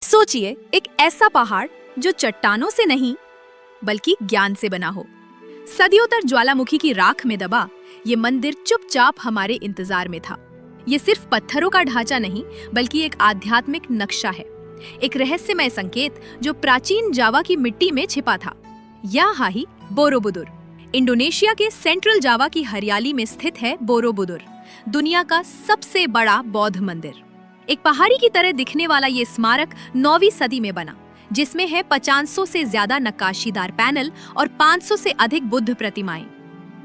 सोचिए एक ऐसा पहाड़ जो चट्टानों से नहीं बल्कि ज्ञान से बना हो। सदियों तक ज्वालामुखी की राख में दबा ये मंदिर चुपचाप हमारे इंतजार में था। ये सिर्फ पत्थरों का ढांचा नहीं बल्कि एक आध्यात्मिक नक्शा है, एक रहस्यमय संकेत जो प्राचीन जावा की मिट्टी में छिपा था। यहाँ ही बोरोबुदुर, इंडोनेशिया के सेंट्रल जावा की हरियाली में स्थित है बोरोबुदुर, दुनिया का सबसे बड़ा बौद्ध मंदिर। एक पहाड़ी की तरह दिखने वाला ये स्मारक 9वीं सदी में बना, जिसमें है 500 से ज्यादा नक्काशीदार पैनल और 500 से अधिक बुद्ध प्रतिमाएं।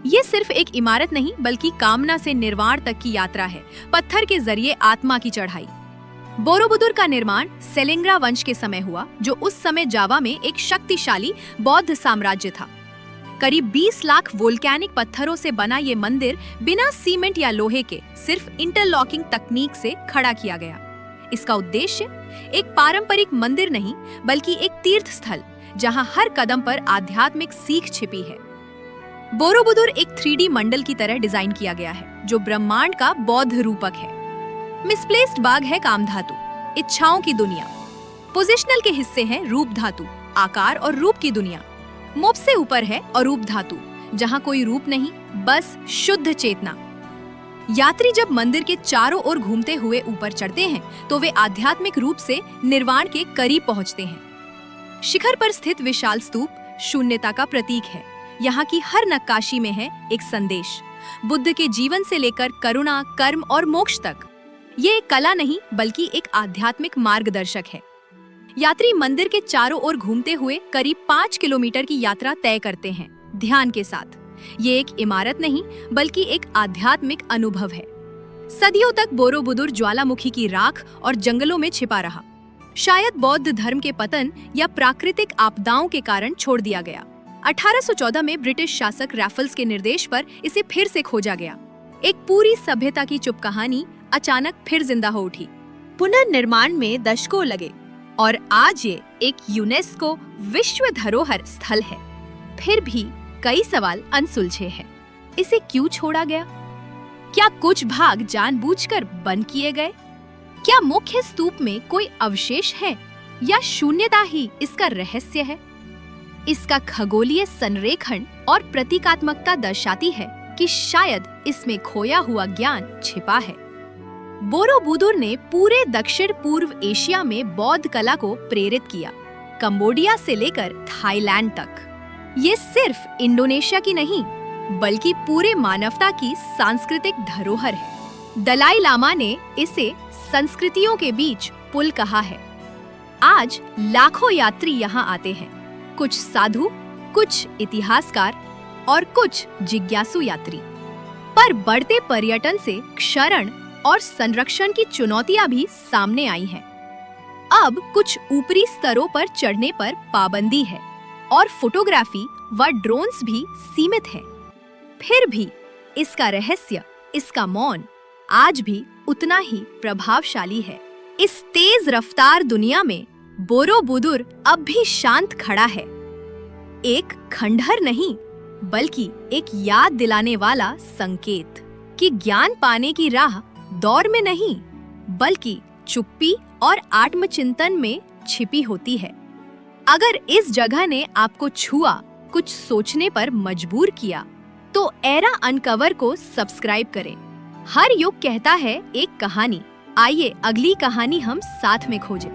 ये सिर्फ एक इमारत नहीं बल्कि कामना से निर्वाण तक की यात्रा है, पत्थर के जरिए आत्मा की चढ़ाई। बोरोबुदुर का निर्माण सेलेंग्रा वंश के समय हुआ, जो उस समय जावा में एक शक्तिशाली बौद्ध साम्राज्य था। करीब 20 लाख वोल्केनिक पत्थरों से बना ये मंदिर बिना सीमेंट या लोहे के सिर्फ इंटरलॉकिंग तकनीक से खड़ा किया गया। इसका उद्देश्य एक पारंपरिक मंदिर नहीं बल्कि एक तीर्थ स्थल, जहां हर कदम पर आध्यात्मिक सीख छिपी है। बोरोबुदुर एक 3D मंडल की तरह डिजाइन किया गया है, जो ब्रह्मांड का बौद्ध रूपक है। मिसप्लेस्ड बाग है कामधातु, इच्छाओं की दुनिया। पोजिशनल के हिस्से हैं रूप धातु, आकार और रूप की दुनिया। मोप से ऊपर है अरूप धातु, जहां कोई रूप नहीं, बस शुद्ध चेतना। यात्री जब मंदिर के चारों ओर घूमते हुए ऊपर चढ़ते हैं तो वे आध्यात्मिक रूप से निर्वाण के करीब पहुंचते हैं। शिखर पर स्थित विशाल स्तूप शून्यता का प्रतीक है। यहाँ की हर नक्काशी में है एक संदेश, बुद्ध के जीवन से लेकर करुणा, कर्म और मोक्ष तक। ये एक कला नहीं बल्कि एक आध्यात्मिक मार्गदर्शक है। यात्री मंदिर के चारों ओर घूमते हुए करीब 5 किलोमीटर की यात्रा तय करते हैं, ध्यान के साथ। ये एक इमारत नहीं बल्कि एक आध्यात्मिक अनुभव है। सदियों तक बोरोबुदुर ज्वालामुखी की राख और जंगलों में छिपा रहा। शायद बौद्ध धर्म के पतन या प्राकृतिक आपदाओं के कारण छोड़ दिया गया। 1814 में ब्रिटिश शासक रैफल्स के निर्देश पर इसे फिर से खोजा गया। एक पूरी सभ्यता की चुप कहानी अचानक फिर जिंदा हो उठी। पुनर्निर्माण में दशकों लगे और आज ये एक यूनेस्को विश्व धरोहर स्थल है। फिर भी कई सवाल अनसुलझे हैं। इसे क्यों छोड़ा गया? क्या कुछ भाग जानबूझकर बंद किए गए? क्या मुख्य स्तूप में कोई अवशेष है या शून्यता ही इसका रहस्य है? इसका खगोलीय संरेखण और प्रतीकात्मकता दर्शाती है कि शायद इसमें खोया हुआ ज्ञान छिपा है। बोरोबुदुर ने पूरे दक्षिण पूर्व एशिया में बौद्ध कला को प्रेरित किया, कंबोडिया से लेकर थाईलैंड तक। ये सिर्फ इंडोनेशिया की नहीं बल्कि पूरे मानवता की सांस्कृतिक धरोहर है। दलाई लामा ने इसे संस्कृतियों के बीच पुल कहा है। आज लाखों यात्री यहाँ आते हैं, कुछ साधु, कुछ इतिहासकार और कुछ जिज्ञासु यात्री। पर बढ़ते पर्यटन से क्षरण और संरक्षण की चुनौतियां भी सामने आई हैं। अब कुछ ऊपरी स्तरों पर चढ़ने पर पाबंदी है और फोटोग्राफी व ड्रोन्स भी सीमित है। फिर भी इसका रहस्य, इसका मौन आज भी उतना ही प्रभावशाली है। इस तेज रफ्तार दुनिया में बोरोबुदुर अब भी शांत खड़ा है, एक खंडहर नहीं बल्कि एक याद दिलाने वाला संकेत कि ज्ञान पाने की राह दौर में नहीं बल्कि चुप्पी और आत्मचिंतन में छिपी होती है। अगर इस जगह ने आपको छुआ, कुछ सोचने पर मजबूर किया, तो एरा अनकवर को सब्सक्राइब करें। हर युग कहता है एक कहानी। आइए अगली कहानी हम साथ में खोजें।